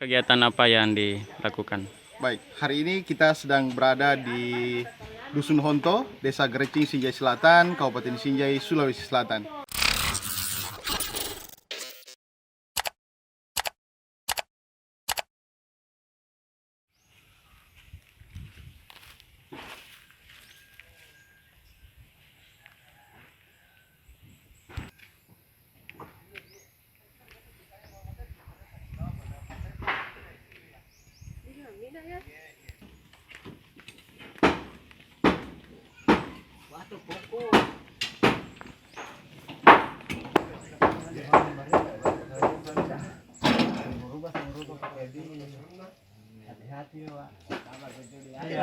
Kegiatan apa yang dilakukan? Baik, hari ini kita sedang berada di Dusun Honto, Desa Grecing, Sinjai Selatan, Kabupaten Sinjai, Sulawesi Selatan.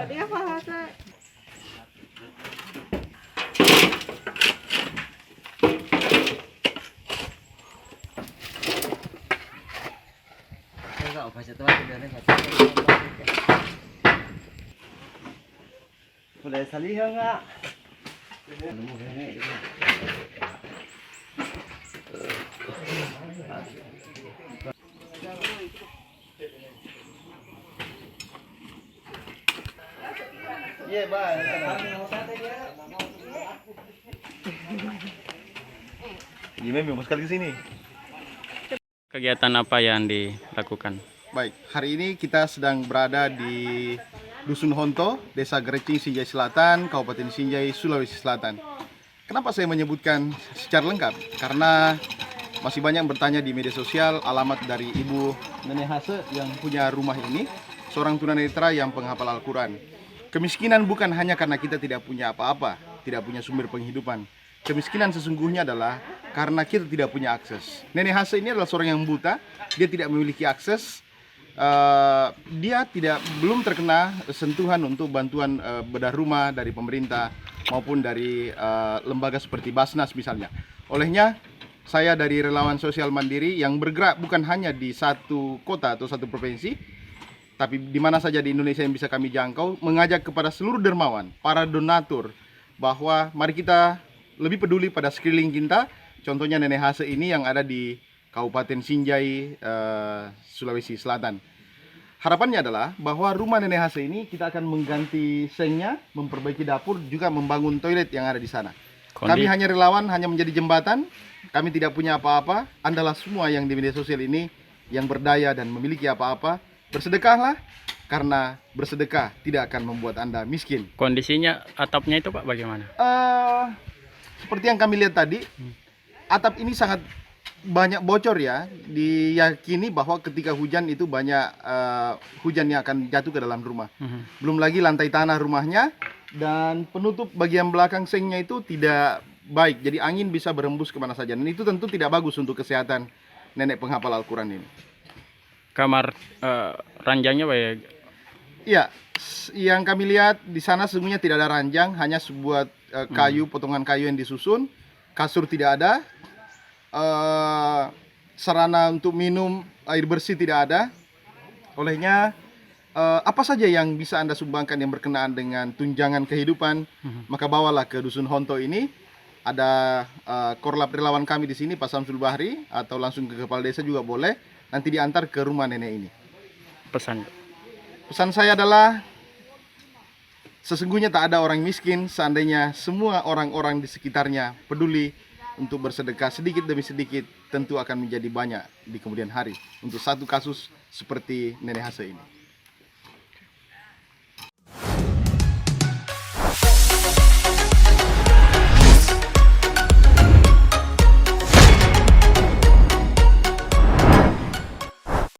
Dia bahasa Boleh salih enggak? Iya, baik. Gimana memang sekali ke sini. Kegiatan apa yang dilakukan? Baik, hari ini kita sedang berada di Dusun Honto, Desa Grecing, Sinjai Selatan, Kabupaten Sinjai, Sulawesi Selatan. Kenapa saya menyebutkan secara lengkap? Karena masih banyak yang bertanya di media sosial alamat dari Ibu Nenek Hase yang punya rumah ini, seorang tunanetra yang penghafal Al-Quran. Kemiskinan bukan hanya karena kita tidak punya apa-apa, tidak punya sumber penghidupan. Kemiskinan sesungguhnya adalah karena kita tidak punya akses. Nenek Hase ini adalah seorang yang buta, dia tidak memiliki akses, dia belum terkena sentuhan untuk bantuan bedah rumah dari pemerintah maupun dari lembaga seperti Basnas misalnya. Olehnya, saya dari relawan sosial mandiri yang bergerak bukan hanya di satu kota atau satu provinsi, tapi di mana saja di Indonesia yang bisa kami jangkau, mengajak kepada seluruh dermawan, para donatur, bahwa mari kita lebih peduli pada sekeliling kita. Contohnya Nenek Hase ini yang ada di Kabupaten Sinjai, Sulawesi Selatan. Harapannya adalah bahwa rumah Nenek Hase ini kita akan mengganti sengnya, memperbaiki dapur, juga membangun toilet yang ada di sana. Kami hanya relawan, hanya menjadi jembatan. Kami tidak punya apa-apa. Andalah semua yang di media sosial ini yang berdaya dan memiliki apa-apa. Bersedekahlah, karena bersedekah tidak akan membuat Anda miskin. Kondisinya atapnya itu Pak bagaimana? Seperti yang kami lihat tadi, atap ini sangat banyak bocor ya. Diyakini bahwa ketika hujan itu banyak hujan yang akan jatuh ke dalam rumah. Belum lagi lantai tanah rumahnya dan penutup bagian belakang sengnya itu tidak baik. Jadi angin bisa berembus kemana saja. Dan itu tentu tidak bagus untuk kesehatan nenek penghafal Al-Quran ini. Kamar ranjangnya Pak ya? Iya, yang kami lihat di sana sesungguhnya tidak ada ranjang, hanya sebuah kayu, potongan kayu yang disusun. Kasur tidak ada, sarana untuk minum air bersih tidak ada. Olehnya, apa saja yang bisa Anda sumbangkan yang berkenaan dengan tunjangan kehidupan, maka bawalah ke Dusun Honto ini. Ada korlap relawan kami di sini, Pak Samsul Bahri, atau langsung ke kepala desa juga boleh. Nanti diantar ke rumah nenek ini. Pesan saya adalah, sesungguhnya tak ada orang miskin seandainya semua orang-orang di sekitarnya peduli untuk bersedekah sedikit demi sedikit, tentu akan menjadi banyak di kemudian hari untuk satu kasus seperti Nenek Hase ini.